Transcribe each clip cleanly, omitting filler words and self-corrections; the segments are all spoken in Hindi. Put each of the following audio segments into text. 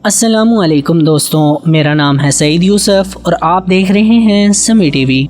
अस्सलामुअलैकुम दोस्तों, मेरा नाम है सईद यूसुफ और आप देख रहे हैं समी टीवी।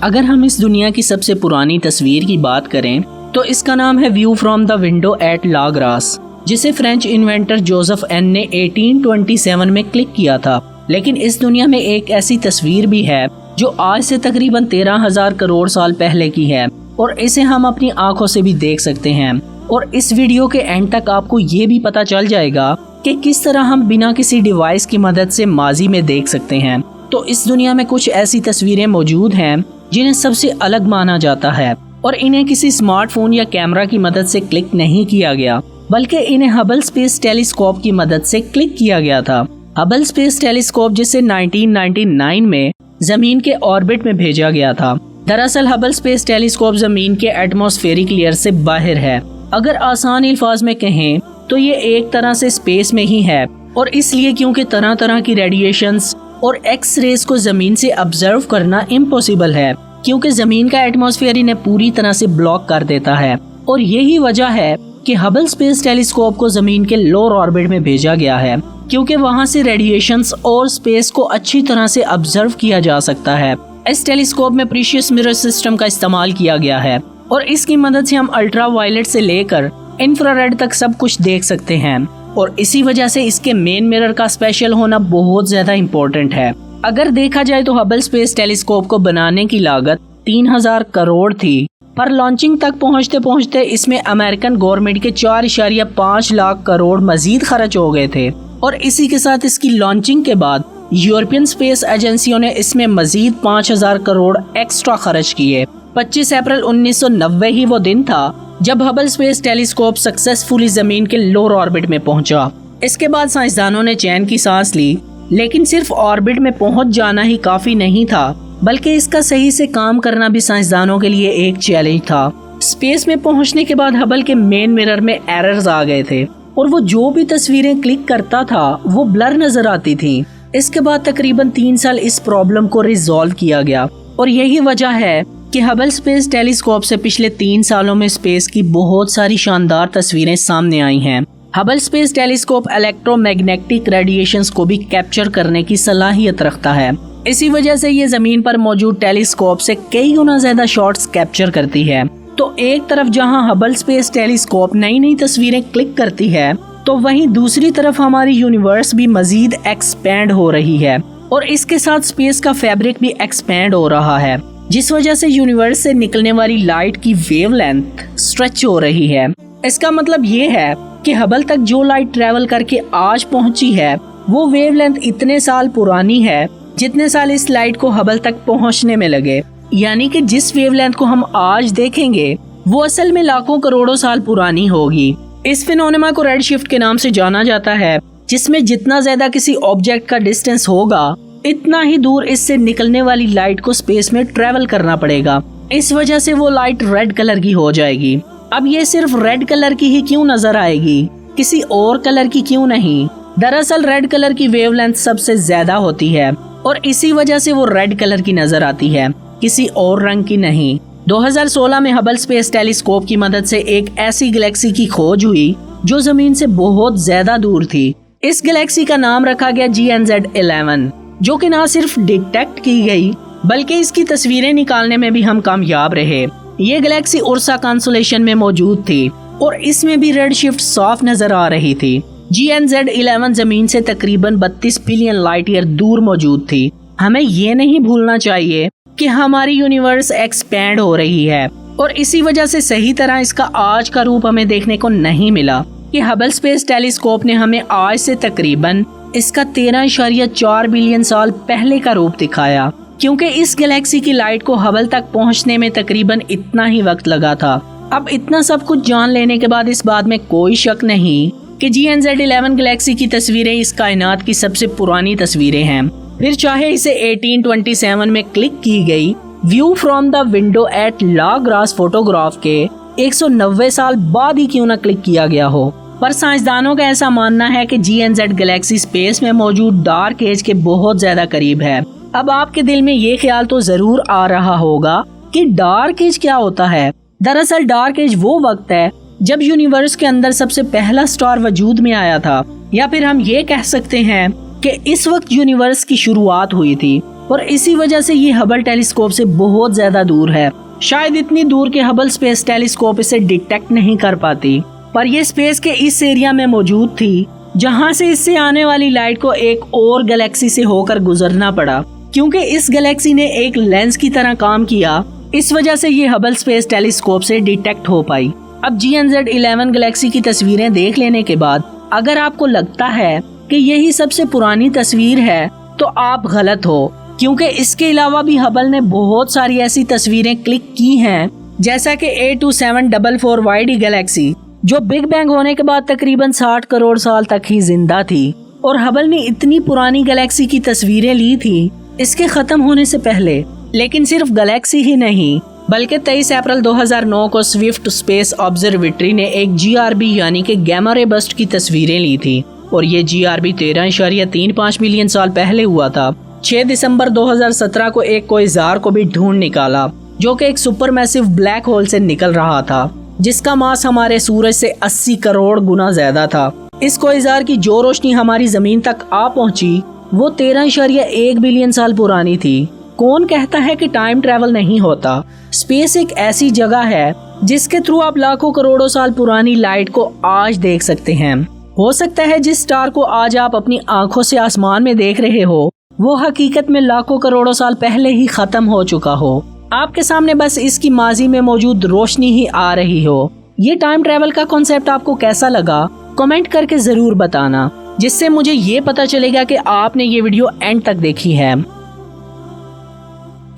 अगर हम इस दुनिया की सबसे पुरानी तस्वीर की बात करें तो इसका नाम है view from the window at Le Gras, जिसे फ्रेंच इन्वेंटर जोसेफ एन ने 1827 में क्लिक किया था। लेकिन इस दुनिया में एक ऐसी तस्वीर भी है जो आज से तकरीबन 13,000 करोड़ साल पहले की है और इसे हम अपनी आंखों से भी देख सकते हैं। और इस वीडियो के एंड तक आपको ये भी पता चल जाएगा कि किस तरह हम बिना किसी डिवाइस की मदद से माजी में देख सकते हैं। तो इस दुनिया में कुछ ऐसी तस्वीरें मौजूद हैं जिन्हें सबसे अलग माना जाता है और इन्हें किसी स्मार्टफोन या कैमरा की मदद से क्लिक नहीं किया गया, बल्कि इन्हें हबल स्पेस टेलीस्कोप की मदद से क्लिक किया गया था। हबल स्पेस टेलीस्कोप जिसे 1999 में जमीन के ऑर्बिट में भेजा गया था। दरअसल हबल स्पेस टेलीस्कोप जमीन के एटमॉस्फेरिक लेयर से बाहर है। अगर आसान अल्फाज में कहें तो ये एक तरह से स्पेस में ही है, और इसलिए क्योंकि तरह तरह की रेडिएशंस और एक्स रेज को जमीन से ऑब्जर्व करना इम्पॉसिबल है, क्योंकि जमीन का एटमॉस्फेयर इन्हें पूरी तरह से ब्लॉक कर देता है। और यही वजह है कि हबल स्पेस टेलीस्कोप को जमीन के लोअर ऑर्बिट में भेजा गया है, क्योंकि वहां से रेडिएशंस और स्पेस को अच्छी तरह से ऑब्जर्व किया जा सकता है। इस टेलीस्कोप में प्रीशियस मिरर सिस्टम का इस्तेमाल किया गया है और इसकी मदद से हम अल्ट्रा वायलेट से लेकर इंफ्रारेड तक सब कुछ देख सकते हैं। और इसी वजह से इसके मेन मिरर का स्पेशल होना बहुत ज्यादा इम्पोर्टेंट है। अगर देखा जाए तो हबल स्पेस टेलीस्कोप को बनाने की लागत 3,000 करोड़ थी, पर लॉन्चिंग तक पहुंचते पहुंचते इसमें अमेरिकन गवर्नमेंट के 4.5 लाख करोड़ मजीद खर्च हो गए थे। और इसी के साथ इसकी लॉन्चिंग के बाद यूरोपियन स्पेस एजेंसियों ने इसमें मजीद 5,000 करोड़ एक्स्ट्रा खर्च किए। 25 अप्रैल 1990 ही वो दिन था जब हबल स्पेस टेलीस्कोप सक्सेसफुली जमीन के लोअर ऑर्बिट में पहुंचा। इसके बाद साइंसदानों ने चैन की सांस ली, लेकिन सिर्फ ऑर्बिट में पहुंच जाना ही काफी नहीं था, बल्कि इसका सही से काम करना भी साइंसदानों के लिए एक चैलेंज था। स्पेस में पहुंचने के बाद हबल के मेन मिरर में एरर्स आ गए थे और वो जो भी तस्वीरें क्लिक करता था वो ब्लर नजर आती थी। इसके बाद तकरीबन 3 साल इस प्रॉब्लम को रिजॉल्व किया गया और यही वजह है कि हबल स्पेस टेलीस्कोप से पिछले 3 सालों में स्पेस की बहुत सारी शानदार तस्वीरें सामने आई हैं। Hubble space telescope electromagnetic radiations को भी कैप्चर करने की सलाहियत रखता है। इसी वजह से ये जमीन पर मौजूद टेलीस्कोप से कई गुना ज्यादा शॉट्स कैप्चर करती है। तो एक तरफ जहां हबल स्पेस टेलीस्कोप नई नई तस्वीरें क्लिक करती है, तो वहीं दूसरी तरफ हमारी यूनिवर्स भी मजीद एक्सपैंड हो रही है और इसके साथ स्पेस का फैब्रिक भी एक्सपैंड हो रहा है, जिस वजह से यूनिवर्स से निकलने वाली लाइट की वेवलेंथ स्ट्रेच हो रही है। इसका मतलब ये है कि हबल तक जो लाइट ट्रेवल करके आज पहुंची है वो वेवलेंथ इतने साल पुरानी है जितने साल इस लाइट को हबल तक पहुंचने में लगे। यानी कि जिस वेवलेंथ को हम आज देखेंगे वो असल में लाखों करोड़ों साल पुरानी होगी। इस फिनोमेना को रेड शिफ्ट के नाम से जाना जाता है, जिसमें जितना ज्यादा किसी ऑब्जेक्ट का डिस्टेंस होगा इतना ही दूर इससे निकलने वाली लाइट को स्पेस में ट्रेवल करना पड़ेगा। इस वजह से वो लाइट रेड कलर की हो जाएगी। अब ये सिर्फ रेड कलर की ही क्यों नजर आएगी, किसी और कलर की क्यों नहीं? दरअसल रेड कलर की वेवलेंथ सबसे ज्यादा होती है और इसी वजह से वो रेड कलर की नजर आती है, किसी और रंग की नहीं। 2016 में हबल स्पेस टेलीस्कोप की मदद से एक ऐसी गैलेक्सी की खोज हुई जो जमीन से बहुत ज्यादा दूर थी। इस गैलेक्सी का नाम रखा गया GNZ11, जो कि ना सिर्फ डिटेक्ट की गई बल्कि इसकी तस्वीरें निकालने में भी हम कामयाब रहे। ये गैलेक्सी उर्सा कॉन्स्टेलेशन में मौजूद थी और इसमें भी रेड शिफ्ट साफ नजर आ रही थी। GNZ11 जमीन से तकरीबन 32 बिलियन लाइट ईयर दूर मौजूद थी। हमें ये नहीं भूलना चाहिए कि हमारी यूनिवर्स एक्सपैंड हो रही है और इसी वजह से सही तरह इसका आज का रूप हमें देखने को नहीं मिला। कि हबल स्पेस टेलीस्कोप ने हमें आज से तकरीबन इसका 13.4 बिलियन साल पहले का रूप दिखाया, क्योंकि इस गैलेक्सी की लाइट को हबल तक पहुंचने में तकरीबन इतना ही वक्त लगा था। अब इतना सब कुछ जान लेने के बाद इस बात में कोई शक नहीं कि GNZ11 गैलेक्सी की तस्वीरें इस कायनात की सबसे पुरानी तस्वीरें हैं। फिर चाहे इसे 1827 में क्लिक की गई view from the window at Le Gras photograph के 190 साल बाद ही क्यों न क्लिक किया गया हो, पर साइंसदानों का ऐसा मानना है कि GNZ गैलेक्सी स्पेस में मौजूद डार्क एज के बहुत ज्यादा करीब है। अब आपके दिल में ये ख्याल तो जरूर आ रहा होगा कि डार्क एज क्या होता है। दरअसल डार्क एज वो वक्त है जब यूनिवर्स के अंदर सबसे पहला स्टार वजूद में आया था, या फिर हम ये कह सकते हैं कि इस वक्त यूनिवर्स की शुरुआत हुई थी और इसी वजह से ये हबल टेलीस्कोप से बहुत ज्यादा दूर है। शायद इतनी दूर के हबल स्पेस टेलीस्कोप इसे डिटेक्ट नहीं कर पाती, पर ये स्पेस के इस एरिया में मौजूद थी जहां से इससे आने वाली लाइट को एक और गैलेक्सी से होकर गुजरना पड़ा। क्योंकि इस गैलेक्सी ने एक लेंस की तरह काम किया, इस वजह से ये हबल स्पेस टेलीस्कोप से डिटेक्ट हो पाई। अब GNZ11 गैलेक्सी की तस्वीरें देख लेने के बाद अगर आपको लगता है कि यही सबसे पुरानी तस्वीर है तो आप गलत हो, क्योंकि इसके अलावा भी हबल ने बहुत सारी ऐसी तस्वीरें क्लिक की हैं, जैसा कि A2744 YD गैलेक्सी जो बिग बैंग होने के बाद तकरीबन 60 करोड़ साल तक ही जिंदा थी। और हबल ने इतनी पुरानी गैलेक्सी की तस्वीरें ली थी इसके खत्म होने से पहले। लेकिन सिर्फ गैलेक्सी ही नहीं, बल्कि 23 अप्रैल 2009 को स्विफ्ट स्पेस ऑब्जर्वेटरी ने एक GRB यानी कि गैमा रे बस्ट की तस्वीरें ली थी। और ये GRB 13.35 मिलियन साल पहले हुआ था। 6 दिसंबर 2017 को एक कोइज़ार को भी ढूंढ निकाला जो कि एक सुपरमैसिव ब्लैक होल से निकल रहा था, जिसका मास हमारे सूरज से 80 करोड़ गुना ज्यादा था। इस कोइज़ार की जो रोशनी हमारी जमीन तक आ पहुंची वो 13.1 बिलियन साल पुरानी थी। कौन कहता है कि टाइम ट्रैवल नहीं होता? स्पेस एक ऐसी जगह है जिसके थ्रू आप लाखों करोड़ों साल पुरानी लाइट को आज देख सकते हैं। हो सकता है जिस स्टार को आज आप अपनी आंखों से आसमान में देख रहे हो वो हकीकत में लाखों करोड़ों साल पहले ही खत्म हो चुका हो। आपके सामने बस इसकी माजी में मौजूद रोशनी ही आ रही हो। ये टाइम ट्रैवल का कॉन्सेप्ट आपको कैसा लगा कमेंट करके जरूर बताना, जिससे मुझे ये पता चलेगा कि आपने ये वीडियो एंड तक देखी है।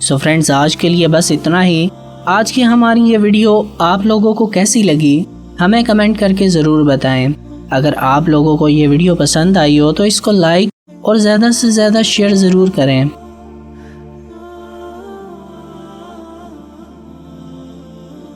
सो फ्रेंड्स, आज के लिए बस इतना ही। आज की हमारी ये वीडियो आप लोगों को कैसी लगी हमें कमेंट करके ज़रूर बताएं। अगर आप लोगों को ये वीडियो पसंद आई हो तो इसको लाइक और ज़्यादा से ज़्यादा शेयर ज़रूर करें।